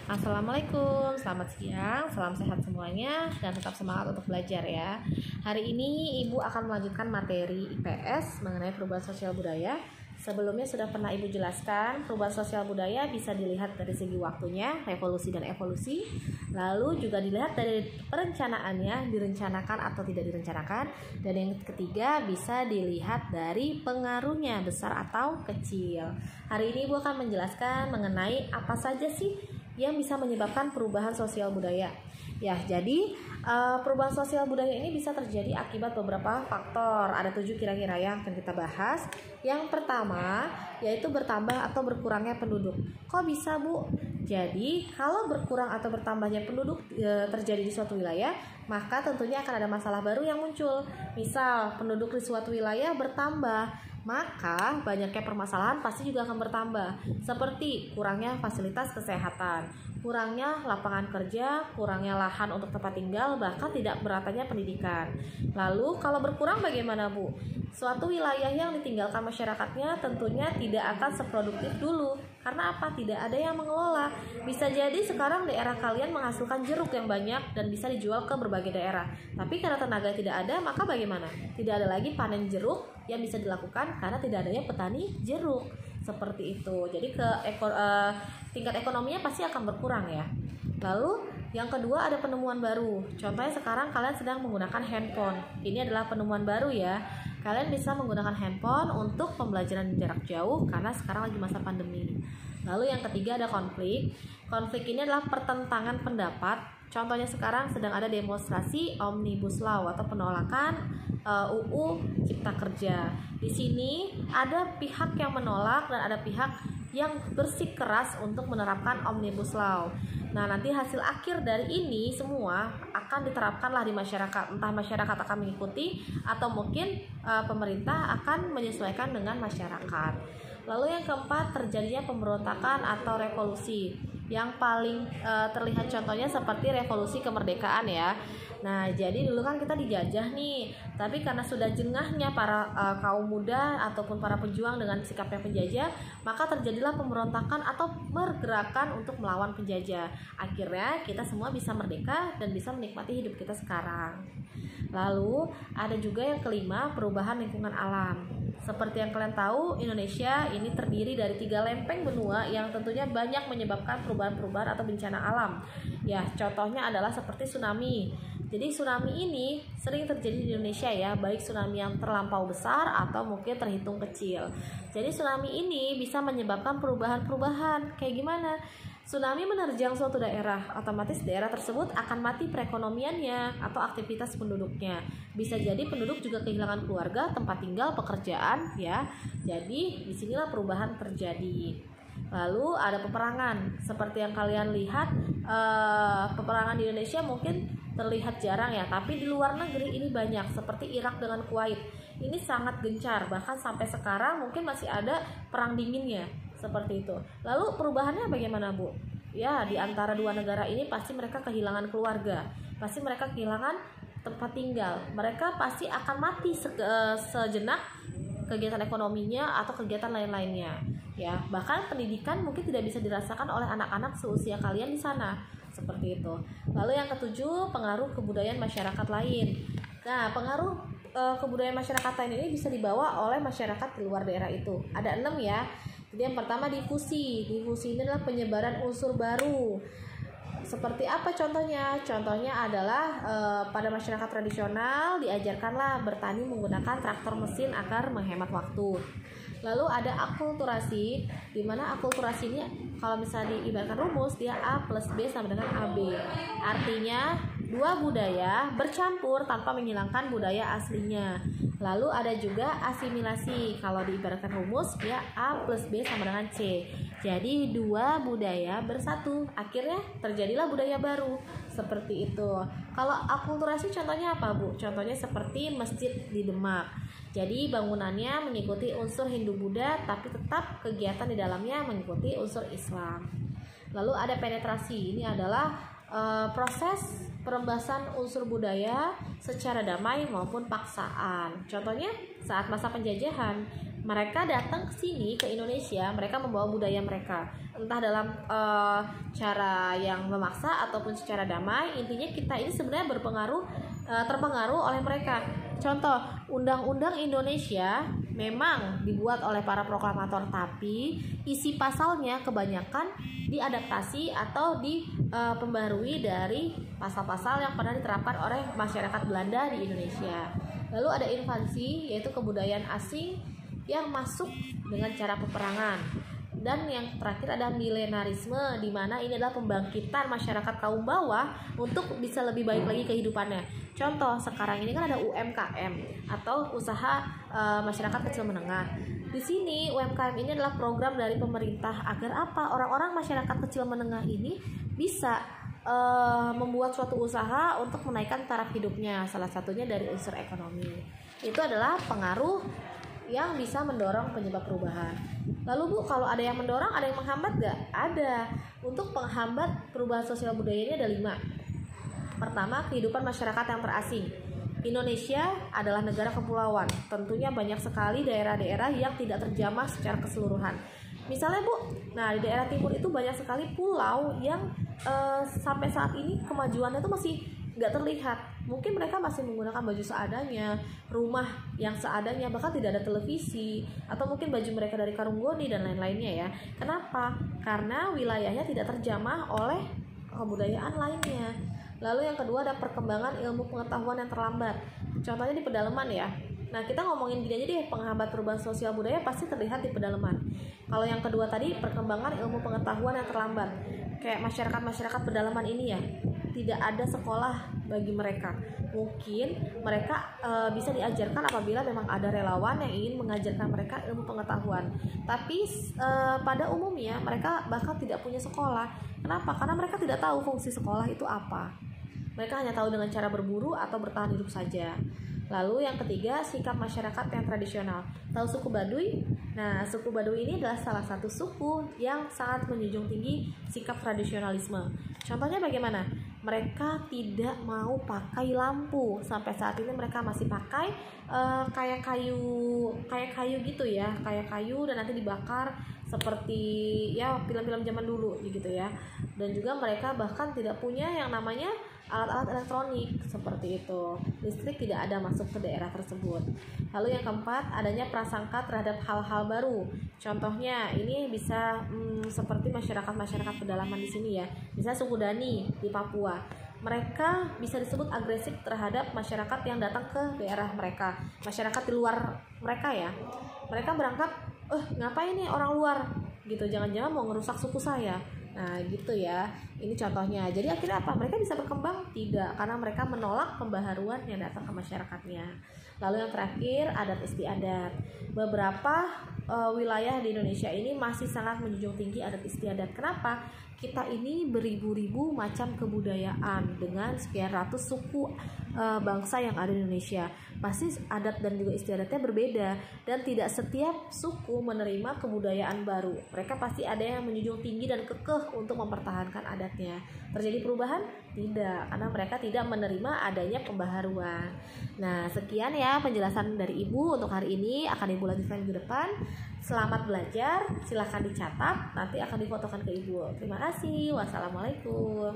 Assalamualaikum, selamat siang, salam sehat semuanya, dan tetap semangat untuk belajar ya. Hari ini Ibu akan melanjutkan materi IPS mengenai perubahan sosial budaya. Sebelumnya sudah pernah Ibu jelaskan, perubahan sosial budaya bisa dilihat dari segi waktunya, revolusi dan evolusi. Lalu juga dilihat dari perencanaannya, direncanakan atau tidak direncanakan. Dan yang ketiga bisa dilihat dari pengaruhnya, besar atau kecil. Hari ini Ibu akan menjelaskan mengenai apa saja sih yang bisa menyebabkan perubahan sosial budaya. Ya, jadi perubahan sosial budaya ini bisa terjadi akibat beberapa faktor. Ada 7 kira-kira yang akan kita bahas. Yang pertama yaitu bertambah atau berkurangnya penduduk. Kok bisa, Bu? Jadi kalau berkurang atau bertambahnya penduduk terjadi di suatu wilayah, maka tentunya akan ada masalah baru yang muncul. Misal penduduk di suatu wilayah bertambah, maka banyaknya permasalahan pasti juga akan bertambah, seperti kurangnya fasilitas kesehatan, kurangnya lapangan kerja, kurangnya lahan untuk tempat tinggal, bahkan tidak meratanya pendidikan. Lalu kalau berkurang bagaimana, Bu? Suatu wilayah yang ditinggalkan masyarakatnya tentunya tidak akan seproduktif dulu. Karena apa? Tidak ada yang mengelola. Bisa jadi sekarang daerah kalian menghasilkan jeruk yang banyak dan bisa dijual ke berbagai daerah. Tapi karena tenaga tidak ada, maka bagaimana? Tidak ada lagi panen jeruk yang bisa dilakukan karena tidak adanya petani jeruk. Seperti itu. Jadi tingkat ekonominya pasti akan berkurang ya. Lalu yang kedua ada penemuan baru. Contohnya sekarang kalian sedang menggunakan handphone. Ini adalah penemuan baru ya. Kalian bisa menggunakan handphone untuk pembelajaran jarak jauh karena sekarang lagi masa pandemi. Lalu yang ketiga ada konflik. Konflik ini adalah pertentangan pendapat. Contohnya sekarang sedang ada demonstrasi Omnibus Law atau penolakan UU Cipta Kerja. Di sini ada pihak yang menolak dan ada pihak yang bersikeras untuk menerapkan Omnibus Law. Nah, nanti hasil akhir dari ini semua akan diterapkanlah di masyarakat. Entah masyarakat akan mengikuti atau mungkin pemerintah akan menyesuaikan dengan masyarakat. Lalu yang keempat, terjadinya pemberontakan atau revolusi. Yang paling terlihat contohnya seperti revolusi kemerdekaan ya. Nah, jadi dulu kan kita dijajah nih, tapi karena sudah jengahnya para kaum muda ataupun para pejuang dengan sikapnya penjajah, maka terjadilah pemberontakan atau pergerakan untuk melawan penjajah. Akhirnya kita semua bisa merdeka dan bisa menikmati hidup kita sekarang. Lalu ada juga yang kelima, perubahan lingkungan alam. Seperti yang kalian tahu, Indonesia ini terdiri dari 3 lempeng benua yang tentunya banyak menyebabkan perubahan-perubahan atau bencana alam. Ya, contohnya adalah seperti tsunami. Jadi tsunami ini sering terjadi di Indonesia ya, baik tsunami yang terlampau besar atau mungkin terhitung kecil. Jadi tsunami ini bisa menyebabkan perubahan-perubahan. Kayak gimana? Tsunami menerjang suatu daerah, otomatis daerah tersebut akan mati perekonomiannya atau aktivitas penduduknya. Bisa jadi penduduk juga kehilangan keluarga, tempat tinggal, pekerjaan ya. Jadi disinilah perubahan terjadi. Lalu ada peperangan, seperti yang kalian lihat, peperangan di Indonesia mungkin terlihat jarang ya, tapi di luar negeri ini banyak, seperti Irak dengan Kuwait. Ini sangat gencar, bahkan sampai sekarang mungkin masih ada perang dinginnya, seperti itu. Lalu perubahannya bagaimana, Bu? Ya, di antara dua negara ini pasti mereka kehilangan keluarga, pasti mereka kehilangan tempat tinggal, mereka pasti akan mati sejenak kegiatan ekonominya atau kegiatan lain-lainnya. Ya, bahkan pendidikan mungkin tidak bisa dirasakan oleh anak-anak seusia kalian di sana. Seperti itu. Lalu yang ketujuh, pengaruh kebudayaan masyarakat lain. Nah, pengaruh kebudayaan masyarakat lain ini bisa dibawa oleh masyarakat di luar daerah itu. Ada 6 ya. Jadi yang pertama difusi. Difusi ini adalah penyebaran unsur baru. Seperti apa contohnya? Contohnya adalah pada masyarakat tradisional diajarkanlah bertani menggunakan traktor mesin agar menghemat waktu. Lalu ada akulturasi, di mana akulturasi ini kalau misalnya diibaratkan rumus, dia A plus B sama dengan AB. Artinya dua budaya bercampur tanpa menghilangkan budaya aslinya. Lalu ada juga asimilasi, kalau diibaratkan rumus, dia A plus B sama dengan C. Jadi dua budaya bersatu, akhirnya terjadilah budaya baru. Seperti itu. Kalau akulturasi contohnya apa, Bu? Contohnya seperti masjid di Demak. Jadi bangunannya mengikuti unsur Hindu-Buddha, tapi tetap kegiatan di dalamnya mengikuti unsur Islam. Lalu ada penetrasi, ini adalah proses perembasan unsur budaya secara damai maupun paksaan. Contohnya saat masa penjajahan, Mereka datang ke sini, ke Indonesia, mereka membawa budaya mereka, entah dalam cara yang memaksa ataupun secara damai. Intinya kita ini sebenarnya terpengaruh oleh mereka. Contoh, Undang-Undang Indonesia memang dibuat oleh para proklamator, tapi isi pasalnya kebanyakan diadaptasi atau dipembarui dari pasal-pasal yang pernah diterapkan oleh masyarakat Belanda di Indonesia. Lalu ada invasi, yaitu kebudayaan asing yang masuk dengan cara peperangan. Dan yang terakhir ada milenarisme, di mana ini adalah pembangkitan masyarakat kaum bawah untuk bisa lebih baik lagi kehidupannya. Contoh, sekarang ini kan ada UMKM atau usaha masyarakat kecil menengah. Di sini UMKM ini adalah program dari pemerintah agar apa? Orang-orang masyarakat kecil menengah ini bisa membuat suatu usaha untuk menaikkan taraf hidupnya. Salah satunya dari unsur ekonomi. Itu adalah pengaruh yang bisa mendorong penyebab perubahan. Lalu Bu, kalau ada yang mendorong, ada yang menghambat nggak? Ada. Untuk penghambat perubahan sosial budaya ini ada 5. Pertama, kehidupan masyarakat yang terasing. Indonesia adalah negara kepulauan. Tentunya banyak sekali daerah-daerah yang tidak terjamah secara keseluruhan. Misalnya Bu, nah di daerah timur itu banyak sekali pulau yang sampai saat ini kemajuannya itu masih nggak terlihat. Mungkin mereka masih menggunakan baju seadanya, rumah yang seadanya, bahkan tidak ada televisi, atau mungkin baju mereka dari karung goni dan lain-lainnya ya. Kenapa? Karena wilayahnya tidak terjamah oleh kebudayaan lainnya. Lalu yang kedua ada perkembangan ilmu pengetahuan yang terlambat. Contohnya di pedalaman ya. Nah, kita ngomongin gini aja deh, penghambat perubahan sosial budaya pasti terlihat di pedalaman. Kalau yang kedua tadi, perkembangan ilmu pengetahuan yang terlambat. Kayak masyarakat pedalaman ini ya, tidak ada sekolah bagi mereka. Mungkin mereka bisa diajarkan apabila memang ada relawan yang ingin mengajarkan mereka ilmu pengetahuan. Tapi pada umumnya mereka bahkan tidak punya sekolah. Kenapa? Karena mereka tidak tahu fungsi sekolah itu apa. Mereka hanya tahu dengan cara berburu atau bertahan hidup saja. Lalu yang ketiga, sikap masyarakat yang tradisional. Tahu suku Baduy? Nah, suku Baduy ini adalah salah satu suku yang sangat menjunjung tinggi sikap tradisionalisme. Contohnya bagaimana? Mereka tidak mau pakai lampu. Sampai saat ini mereka masih pakai kayak kayu gitu ya, kayak kayu dan nanti dibakar seperti ya film-film zaman dulu gitu ya. Dan juga mereka bahkan tidak punya yang namanya alat-alat elektronik seperti itu. Listrik tidak ada masuk ke daerah tersebut. Lalu yang keempat, adanya prasangka terhadap hal-hal baru. Contohnya ini bisa seperti masyarakat pedalaman di sini ya. Misalnya suku Dani di Papua. Mereka bisa disebut agresif terhadap masyarakat yang datang ke daerah mereka. Masyarakat di luar mereka ya. Mereka berangkat, ngapain nih orang luar? Gitu, jangan-jangan mau ngerusak suku saya. Nah gitu ya, ini contohnya. Jadi akhirnya apa? Mereka bisa berkembang? Tidak, karena mereka menolak pembaharuan yang datang ke masyarakatnya. Lalu yang terakhir, adat istiadat. Beberapa wilayah di Indonesia ini masih sangat menjunjung tinggi adat istiadat. Kenapa? Kita ini beribu-ribu macam kebudayaan dengan sekian ratus suku bangsa yang ada di Indonesia. Pasti adat dan juga istiadatnya berbeda, dan tidak setiap suku menerima kebudayaan baru. Mereka pasti ada yang menjunjung tinggi dan kekeh untuk mempertahankan adatnya. Terjadi perubahan? Tidak, karena mereka tidak menerima adanya pembaharuan. Nah, sekian ya penjelasan dari Ibu untuk hari ini. Akan Ibu lanjutkan minggu depan. Selamat belajar, silahkan dicatat, nanti akan difotokan ke Ibu. Terima kasih. Wassalamualaikum.